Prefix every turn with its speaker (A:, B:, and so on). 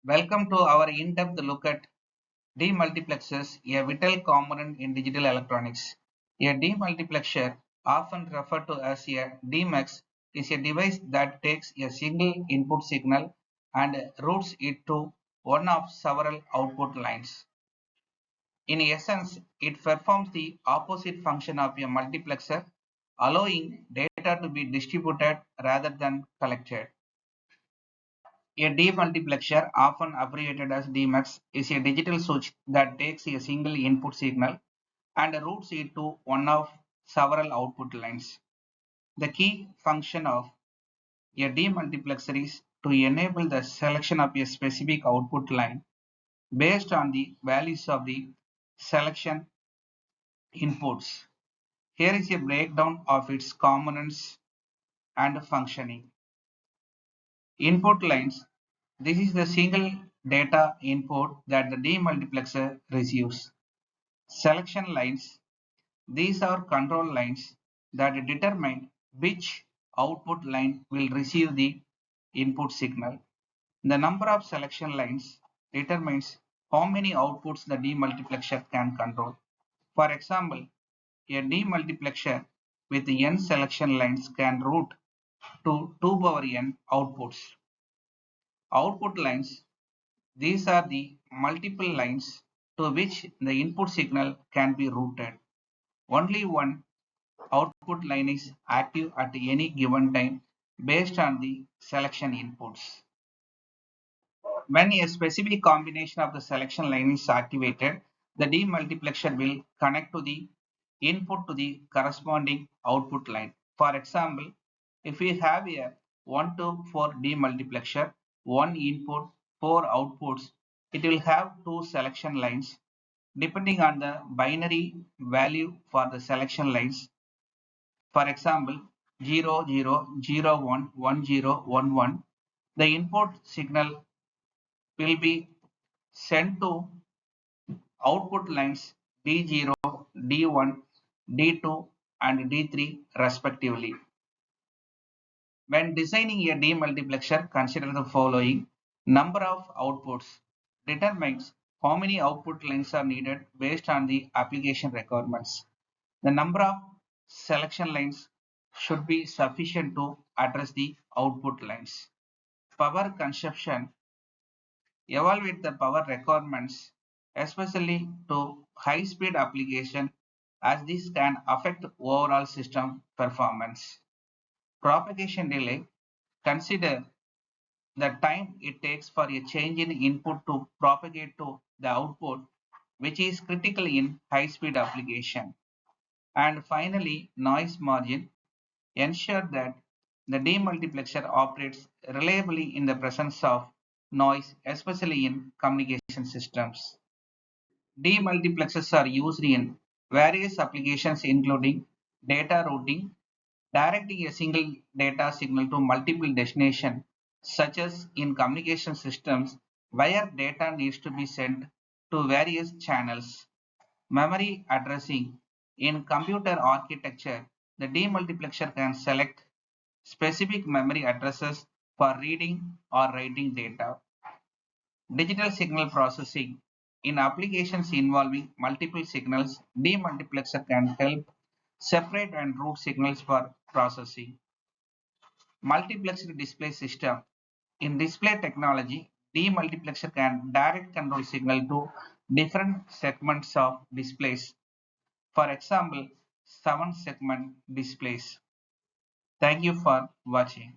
A: Welcome to our in-depth look at demultiplexers, a vital component in digital electronics. A demultiplexer, often referred to as a DEMUX, is a device that takes a single input signal and routes it to one of several output lines. In essence, it performs the opposite function of a multiplexer, allowing data to be distributed rather than collected. A demultiplexer, often abbreviated as DEMUX, is a digital switch that takes a single input signal and routes it to one of several output lines. The key function of a demultiplexer is to enable the selection of a specific output line based on the values of the selection inputs. Here is a breakdown of its components and functioning. Input lines. This is the single data input that the demultiplexer receives. Selection lines. These are control lines that determine which output line will receive the input signal. The number of selection lines determines how many outputs the demultiplexer can control. For example, a demultiplexer with n selection lines can route to 2 power n outputs. Output lines. These are the multiple lines to which the input signal can be routed. Only one output line is active at any given time based on the selection inputs. When a specific combination of the selection line is activated, the demultiplexer will connect to the input to the corresponding output line. For example, if we have a 1 to 4 demultiplexer, 1 input, 4 outputs, it will have 2 selection lines. Depending on the binary value for the selection lines, for example, 0, 0, 0, 1, 1, 0, 1, 1, the input signal will be sent to output lines D0, D1, D2 and D3 respectively. When designing a demultiplexer, consider the following. Number of outputs determines how many output lines are needed based on the application requirements. The number of selection lines should be sufficient to address the output lines. Power consumption. Evaluate the power requirements, especially to high-speed application, as this can affect overall system performance. Propagation delay. Consider the time it takes for a change in input to propagate to the output, which is critical in high-speed application. And finally, noise margin. Ensure that the demultiplexer operates reliably in the presence of noise, especially in communication systems. Demultiplexers are used in various applications including data routing, directing a single data signal to multiple destinations, such as in communication systems where data needs to be sent to various channels. Memory addressing. In computer architecture, the demultiplexer can select specific memory addresses for reading or writing data. Digital signal processing. In applications involving multiple signals, demultiplexer can help separate and route signals for processing. Multiplexer display system. In display technology, demultiplexer can direct control signal to different segments of displays. For example, 7 segment displays. Thank you for watching.